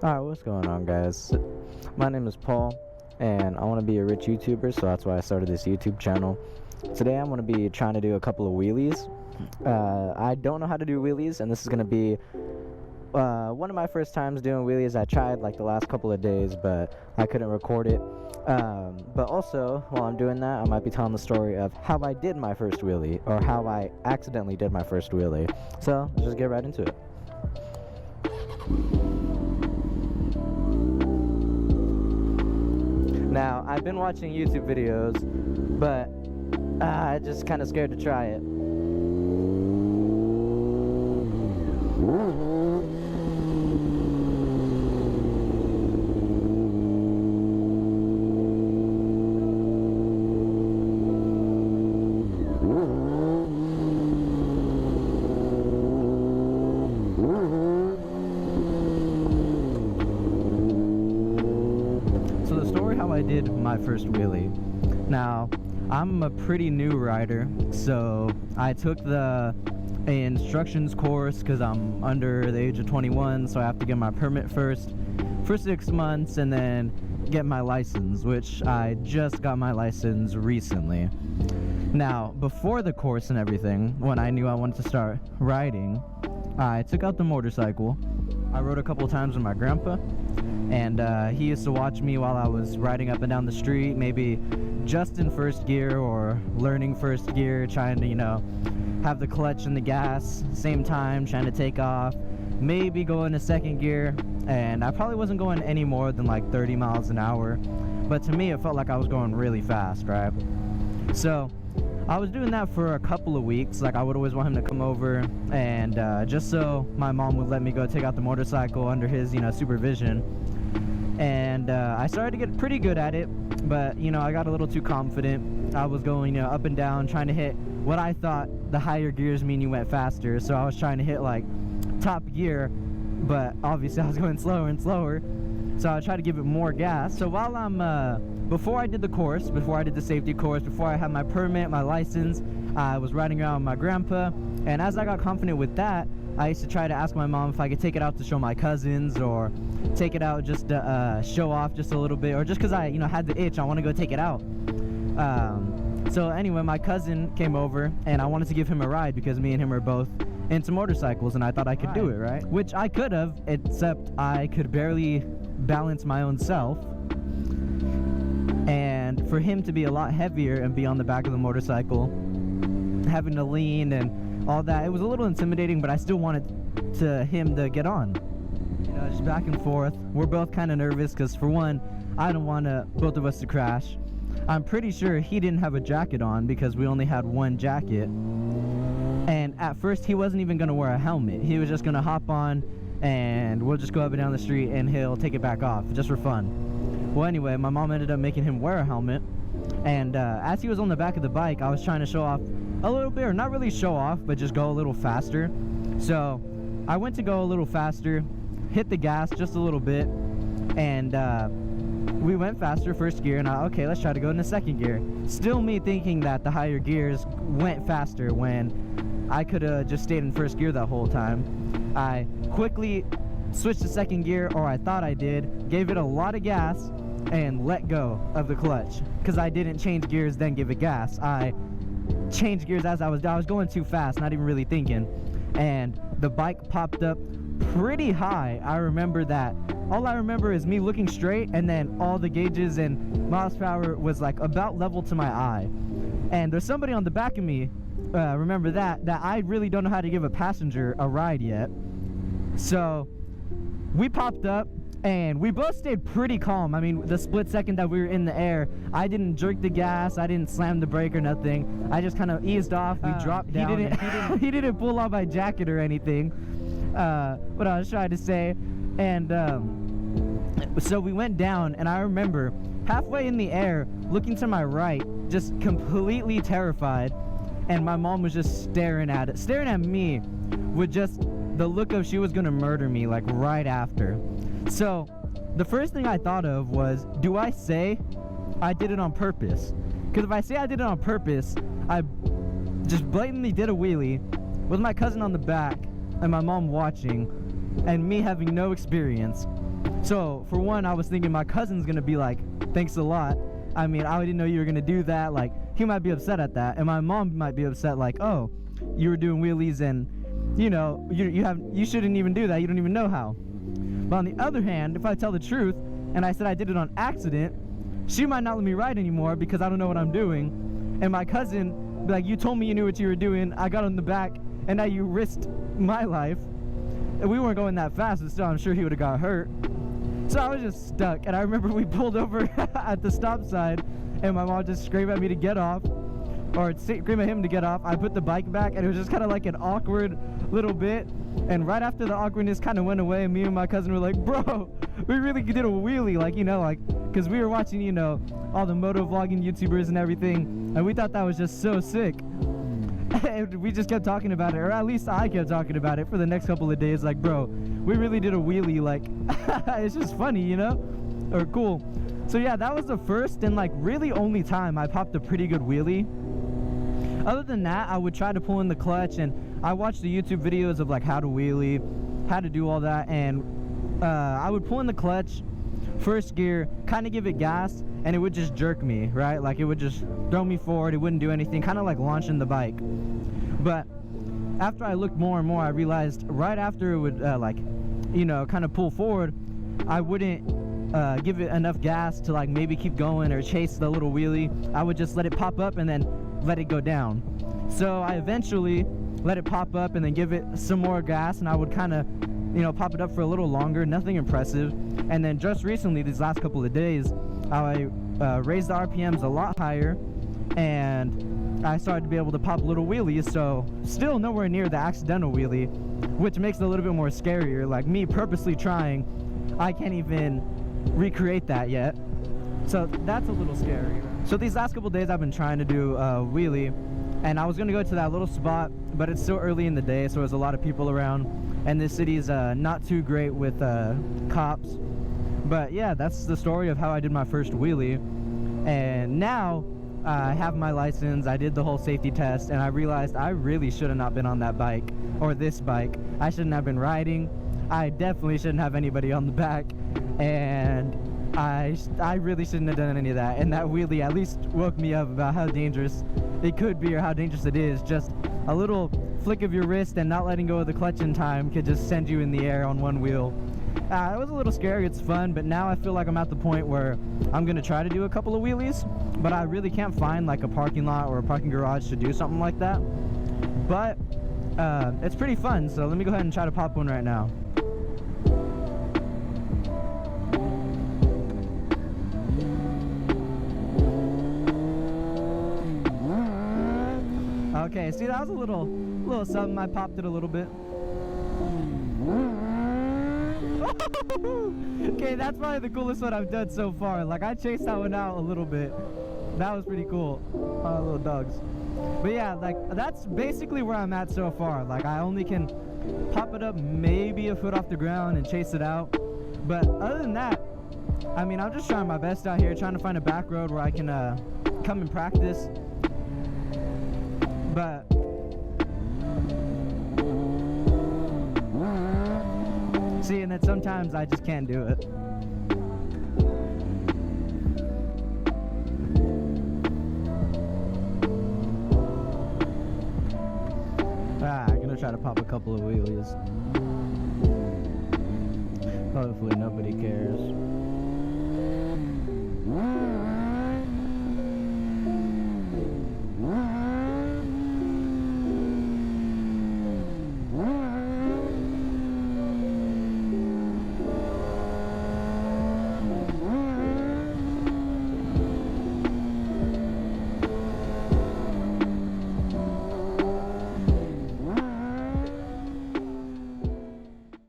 Alright, what's going on, guys? My name is Paul, and I want to be a rich YouTuber, so that's why I started this YouTube channel. Today I'm going to be trying to do a couple of wheelies. I don't know how to do wheelies, and this is going to be one of my first times doing wheelies. I tried like the last couple of days, but I couldn't record it. But also, while I'm doing that, I might be telling the story of how I did my first wheelie, or how I accidentally did my first wheelie. So, let's just get right into it. Now, I've been watching YouTube videos, but I'm just kind of scared to try it. How I did my first wheelie. Now, I'm a pretty new rider, so I took the instructions course because I'm under the age of 21, so I have to get my permit first for 6 months and then get my license, which I just got my license recently. Now, before the course and everything, when I knew I wanted to start riding, I took out the motorcycle. I rode a couple times with my grandpa, and he used to watch me while I was riding up and down the street, maybe just in first gear or learning first gear, trying to, you know, have the clutch and the gas same time, trying to take off, maybe go into second gear, and I probably wasn't going any more than like 30 miles an hour, but to me it felt like I was going really fast, right? So I was doing that for a couple of weeks. Like, I would always want him to come over, and just so my mom would let me go take out the motorcycle under his, you know, supervision. And I started to get pretty good at it, but, you know, I got a little too confident. I was going, you know, up and down, trying to hit what I thought the higher gears mean you went faster. So I was trying to hit like top gear, but obviously I was going slower and slower. So I tried to give it more gas. So while I'm, before I did the course, before I did the safety course, before I had my permit, my license, I was riding around with my grandpa. And as I got confident with that, I used to try to ask my mom if I could take it out to show my cousins, or take it out just to show off just a little bit, or just because I, you know, had the itch, I want to go take it out. So anyway, my cousin came over, and I wanted to give him a ride because me and him are both into motorcycles, and I thought I could do it, right? Which I could have, except I could barely balance my own self. And for him to be a lot heavier and be on the back of the motorcycle, having to lean and all that, it was a little intimidating, but I still wanted him to get on. You know, just back and forth. We're both kind of nervous because, for one, I don't want both of us to crash. I'm pretty sure he didn't have a jacket on because we only had one jacket. And at first, he wasn't even going to wear a helmet. He was just going to hop on, and we'll just go up and down the street, and he'll take it back off, just for fun. Well, anyway, my mom ended up making him wear a helmet. And as he was on the back of the bike, I was trying to show off a little bit, or not really show off, but just go a little faster. So I went to go a little faster, hit the gas just a little bit, and we went faster, first gear, and okay, let's try to go into second gear. Still me thinking that the higher gears went faster when I could have just stayed in first gear that whole time. I quickly switched to second gear, or I thought I did, gave it a lot of gas, and let go of the clutch, because I didn't change gears then give it gas. I changed gears as I was going too fast, not even really thinking, and the bike popped up pretty high. I remember that. All I remember is me looking straight, and then all the gauges and miles per hour was like about level to my eye. And there's somebody on the back of me, remember that I really don't know how to give a passenger a ride yet. So we popped up, and we both stayed pretty calm. I mean, the split second that we were in the air, I didn't jerk the gas, I didn't slam the brake or nothing. I just kind of eased off. We dropped down. He didn't pull off my jacket or anything. What I was trying to say. And so we went down, and I remember halfway in the air, looking to my right, just completely terrified. And my mom was just staring at me with just the look of she was gonna murder me, like right after. So the first thing I thought of was, do I say I did it on purpose? Because if I say I did it on purpose, I just blatantly did a wheelie with my cousin on the back and my mom watching and me having no experience. So for one, I was thinking my cousin's gonna be like, thanks a lot. I mean, I didn't know you were gonna do that. Like, he might be upset at that, and my mom might be upset, like, oh, you were doing wheelies and, you know, you shouldn't even do that. You don't even know how. But on the other hand, if I tell the truth and I said I did it on accident, she might not let me ride anymore because I don't know what I'm doing. And my cousin be like, you told me you knew what you were doing. I got on the back, and now you risked my life. And we weren't going that fast, but still, I'm sure he would have got hurt. So I was just stuck, and I remember we pulled over at the stop sign, and my mom just screamed at me to get off, or scream at him to get off. I put the bike back, and it was just kind of like an awkward little bit. And right after the awkwardness kind of went away, me and my cousin were like, bro, we really did a wheelie, like, you know, like, because we were watching, you know, all the moto-vlogging YouTubers and everything, and we thought that was just so sick. And we just kept talking about it, or at least I kept talking about it for the next couple of days, like, bro, we really did a wheelie, like, it's just funny, you know, or cool. So yeah, that was the first and like really only time I popped a pretty good wheelie. Other than that, I would try to pull in the clutch, and I watched the YouTube videos of like how to wheelie, how to do all that, and I would pull in the clutch, first gear, kind of give it gas, and it would just jerk me, right? Like, it would just throw me forward, it wouldn't do anything, kind of like launching the bike. But after I looked more and more, I realized right after it would like, you know, kind of pull forward, I wouldn't give it enough gas to like maybe keep going or chase the little wheelie. I would just let it pop up and then let it go down. So I eventually let it pop up and then give it some more gas, and I would kind of, you know, pop it up for a little longer, nothing impressive. And then just recently, these last couple of days, I raised the RPMs a lot higher, and I started to be able to pop little wheelies. So still nowhere near the accidental wheelie, which makes it a little bit more scarier. Like, me purposely trying, I can't even recreate that yet. So that's a little scary. So these last couple days I've been trying to do a wheelie, and I was gonna go to that little spot, but it's still early in the day, so there's a lot of people around, and this city is not too great with cops. But yeah, that's the story of how I did my first wheelie. And now I have my license, I did the whole safety test, and I realized I really should have not been on that bike, or this bike. I shouldn't have been riding. I definitely shouldn't have anybody on the back, and I really shouldn't have done any of that. And that wheelie at least woke me up about how dangerous it could be, or how dangerous it is. Just a little flick of your wrist and not letting go of the clutch in time could just send you in the air on one wheel. It was a little scary, it's fun, but now I feel like I'm at the point where I'm gonna try to do a couple of wheelies, but I really can't find like a parking lot or a parking garage to do something like that. But it's pretty fun, so let me go ahead and try to pop one right now. Okay, see, that was a little something. I popped it a little bit. Okay, that's probably the coolest one I've done so far. Like, I chased that one out a little bit. That was pretty cool. Little dogs. But yeah, like, that's basically where I'm at so far. Like, I only can pop it up maybe a foot off the ground and chase it out. But other than that, I mean, I'm just trying my best out here, trying to find a back road where I can come and practice. But see, and then sometimes I just can't do it. I'm gonna try to pop a couple of wheelies. Hopefully nobody cares.